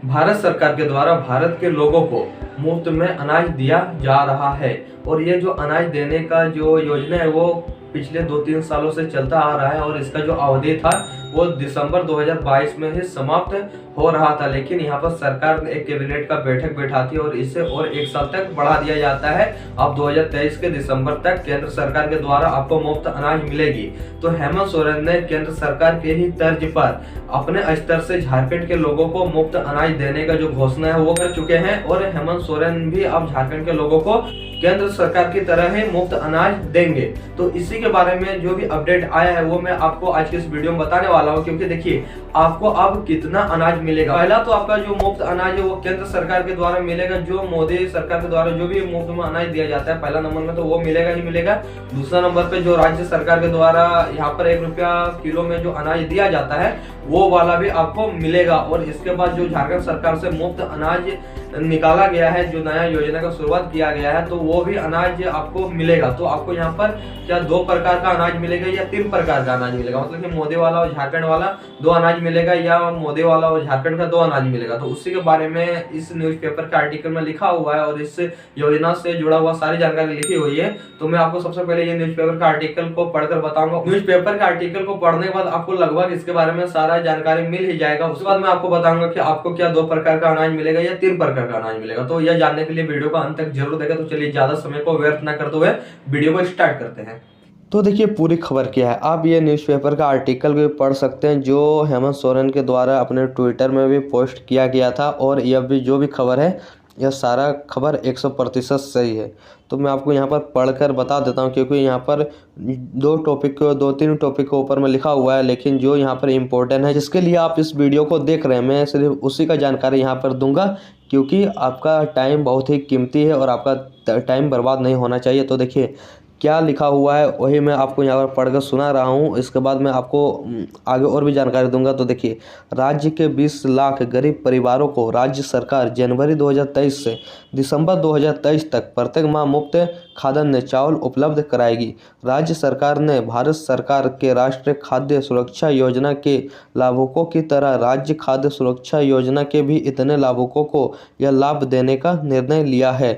भारत सरकार के द्वारा भारत के लोगों को मुफ्त में अनाज दिया जा रहा है। और ये जो अनाज देने का जो योजना है वो पिछले 2-3 सालों से चलता आ रहा है और इसका जो अवधि था वो दिसंबर 2022 में ही समाप्त हो रहा था। लेकिन यहाँ पर सरकार ने एक कैबिनेट का बैठक बैठाती है और इसे और 1 साल तक बढ़ा दिया जाता है। अब 2023 के दिसंबर तक केंद्र सरकार के द्वारा आपको मुफ्त अनाज मिलेगी। तो हेमंत सोरेन ने केंद्र सरकार के ही तर्ज पर अपने स्तर से झारखंड के लोगों को मुफ्त अनाज देने का जो घोषणा है वो कर चुके हैं। और हेमंत सोरेन भी अब झारखंड के लोगों को केंद्र सरकार की तरह ही मुफ्त अनाज देंगे। तो इसी के बारे में जो भी अपडेट आया है वो मैं आपको आज की इस वीडियो में बताने वाला हूँ। क्योंकि देखिए आपको अब कितना अनाज मिलेगा। पहला तो आपका जो मुफ्त अनाज है वो केंद्र सरकार के द्वारा मिलेगा, जो मोदी सरकार के द्वारा जो भी मुफ्त में अनाज दिया जाता है पहला नंबर में तो वो मिलेगा ही मिलेगा। दूसरा नंबर पे जो राज्य सरकार के द्वारा यहाँ पर 1 रुपया किलो में जो अनाज दिया जाता है वो वाला भी आपको मिलेगा। और इसके बाद जो झारखंड सरकार से मुफ्त अनाज निकाला गया है, जो नया योजना का शुरुआत किया गया है, तो वो भी अनाज आपको मिलेगा। तो आपको यहाँ पर क्या 2 प्रकार का अनाज मिलेगा या 3 प्रकार का अनाज मिलेगा, मतलब कि मोदी वाला और झारखंड वाला 2 अनाज मिलेगा या मोदी वाला और झारखंड का 2 अनाज मिलेगा। तो उसी के बारे में इस न्यूज़पेपर के आर्टिकल में लिखा हुआ है और इस योजना से जुड़ा हुआ सारी जानकारी लिखी हुई है। तो मैं आपको सबसे पहले ये न्यूज़पेपर का आर्टिकल को पढ़कर बताऊंगा। न्यूज़पेपर के आर्टिकल को पढ़ने के बाद आपको लगभग इसके बारे में सारा जानकारी मिल ही जाएगा। उसके बाद मैं आपको बताऊंगा कि आपको क्या 2 प्रकार का अनाज मिलेगा या 3 प्रकार का अनाज मिलेगा। तो यह जानने के लिए वीडियो को अंत तक जरूर देखें। तो चलिए ज्यादा समय को व्यर्थ न करते हुए वीडियो को स्टार्ट करते हैं। तो देखिए पूरी खबर क्या है, आप ये न्यूज़पेपर का आर्टिकल भी पढ़ सकते हैं जो हेमंत सोरेन के द्वारा अपने ट्विटर में भी पोस्ट किया गया था। और यह भी जो भी खबर है यह सारा खबर 100% सही है। तो मैं आपको यहाँ पर पढ़कर बता देता हूँ, क्योंकि यहाँ पर 2-3 टॉपिक के ऊपर में लिखा हुआ है, लेकिन जो यहाँ पर इम्पोर्टेंट है जिसके लिए आप इस वीडियो को देख रहे हैं मैं सिर्फ उसी का जानकारी यहाँ पर दूंगा, क्योंकि आपका टाइम बहुत ही कीमती है और आपका टाइम बर्बाद नहीं होना चाहिए। तो देखिए क्या लिखा हुआ है वही मैं आपको यहाँ पर पढ़कर सुना रहा हूँ। इसके बाद मैं आपको आगे और भी जानकारी दूंगा। तो देखिए, राज्य के 20 लाख गरीब परिवारों को राज्य सरकार जनवरी 2023 से दिसंबर 2023 तक प्रत्येक माह मुफ्त खाद्यान्न चावल उपलब्ध कराएगी। राज्य सरकार ने भारत सरकार के राष्ट्रीय खाद्य सुरक्षा योजना के लाभुकों की तरह राज्य खाद्य सुरक्षा योजना के भी इतने लाभुकों को यह लाभ देने का निर्णय लिया है।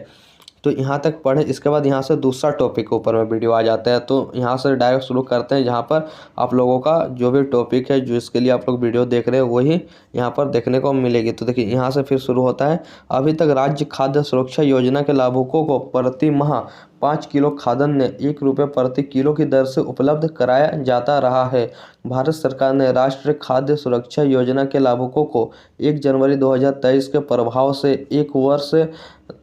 तो यहाँ तक पढ़ें। इसके बाद यहाँ से दूसरा टॉपिक के ऊपर में वीडियो आ जाता है। तो यहाँ से डायरेक्ट शुरू करते हैं, जहाँ पर आप लोगों का जो भी टॉपिक है जो इसके लिए आप लोग वीडियो देख रहे हैं वही यहाँ पर देखने को मिलेगी। तो देखिए यहाँ से फिर शुरू होता है। अभी तक राज्य खाद्य सुरक्षा योजना के लाभुकों को प्रति माह 5 किलो खाद्यान्न 1 रुपये प्रति किलो की दर से उपलब्ध कराया जाता रहा है। भारत सरकार ने राष्ट्रीय खाद्य सुरक्षा योजना के लाभुकों को 1 जनवरी 2023 के प्रभाव से 1 वर्ष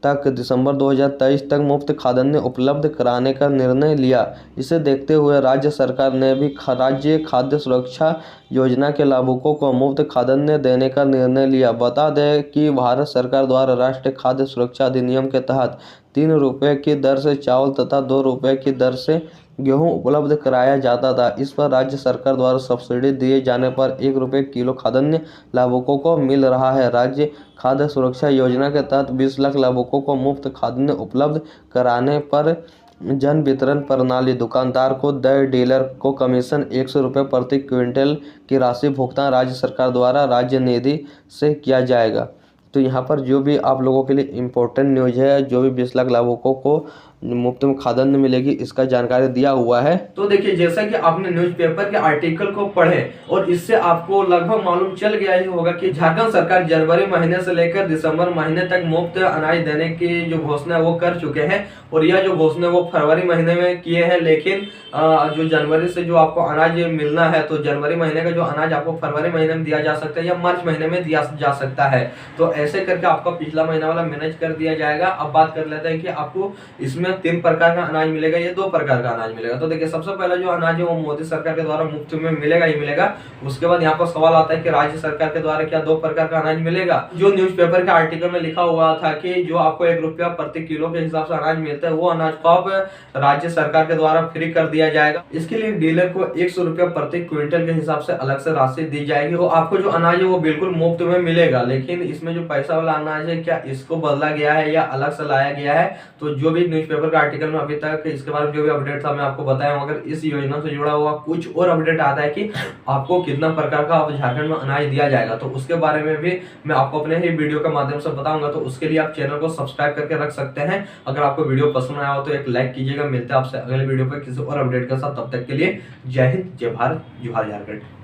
तक दिसंबर 2023 तक मुफ्त खाद्यान्न उपलब्ध कराने का निर्णय लिया। इसे देखते हुए राज्य सरकार ने भी राज्य खाद्य सुरक्षा योजना के लाभुकों को मुफ्त खाद्यान्न देने का निर्णय लिया। बता दें कि भारत सरकार द्वारा राष्ट्रीय खाद्य सुरक्षा अधिनियम के तहत 3 रुपये की दर से चावल तथा 2 रुपये की दर से गेहूं उपलब्ध कराया जाता था। इस पर राज्य सरकार द्वारा सब्सिडी दिए जाने पर 1 रुपये किलो खाद्यान्न लाभुकों को मिल रहा है। राज्य खाद्य सुरक्षा योजना के तहत 20 लाख लाभुकों को मुफ्त खाद्यान्न उपलब्ध कराने पर जन वितरण प्रणाली दुकानदार को दर डीलर को कमीशन 100 रुपये प्रति क्विंटल की राशि भुगतान राज्य सरकार द्वारा राज्य निधि से किया जाएगा। तो यहाँ पर जो भी आप लोगों के लिए इम्पोर्टेंट न्यूज़ है, जो भी 20 लाख लाभुकों को मुफ्त में खाद्यान्न मिलेगी इसका जानकारी दिया हुआ है। तो देखिए जैसा कि आपने न्यूज़पेपर के आर्टिकल को पढ़े और इससे आपको लगभग मालूम चल गया ही होगा कि झारखंड सरकार जनवरी महीने से लेकर दिसंबर महीने तक मुफ्त अनाज देने की जो घोषणा है वो कर चुके हैं। और यह जो घोषणा वो फरवरी महीने में किए हैं, लेकिन जो जनवरी से जो आपको अनाज मिलना है तो जनवरी महीने का जो अनाज आपको फरवरी महीने में दिया जा सकता है या मार्च महीने में दिया जा सकता है। तो ऐसे करके आपका पिछला महीना वाला मैनेज कर दिया जाएगा। अब बात कर लेते हैं कि आपको इसमें 3 प्रकार का अनाज मिलेगा या 2 प्रकार का अनाज मिलेगा। तो देखिए सबसे पहला जो अनाज है वो मोदी सरकार के द्वारा मुफ्त में मिलेगा ही मिलेगा। उसके बाद यहाँ पर सवाल आता है कि राज्य सरकार के द्वारा क्या 2 प्रकार का अनाज मिलेगा। जो न्यूज़पेपर के आर्टिकल में लिखा हुआ था कि जो आपको 1 रुपया प्रति किलो के हिसाब से अनाज मिलता है वो अनाज को अब राज्य सरकार के द्वारा फ्री कर दिया जाएगा। इसके लिए डीलर को 100 रुपया प्रति क्विंटल के हिसाब से अलग से राशि दी जाएगी। तो आपको जो अनाज है वो बिल्कुल मुफ्त में मिलेगा। लेकिन इसमें जो पैसा वाला अनाज है क्या इसको बदला गया है या अलग से लाया गया है, तो जो भी न्यूज़पेपर न्यूज़पेपर का आर्टिकल में अभी तक इसके बारे में जो भी अपडेट था मैं आपको बताया हूँ। अगर इस योजना से जुड़ा हुआ कुछ और अपडेट आता है कि आपको कितना प्रकार का अब झारखंड में अनाज दिया जाएगा, तो उसके बारे में भी मैं आपको अपने ही वीडियो के माध्यम से बताऊंगा। तो उसके लिए आप चैनल को सब्सक्राइब करके रख सकते हैं। अगर आपको वीडियो पसंद आया हो तो एक लाइक कीजिएगा। मिलते हैं आपसे अगले वीडियो पर किसी और अपडेट के साथ। तब तक के लिए जय हिंद, जय भारत, जोहार झारखंड।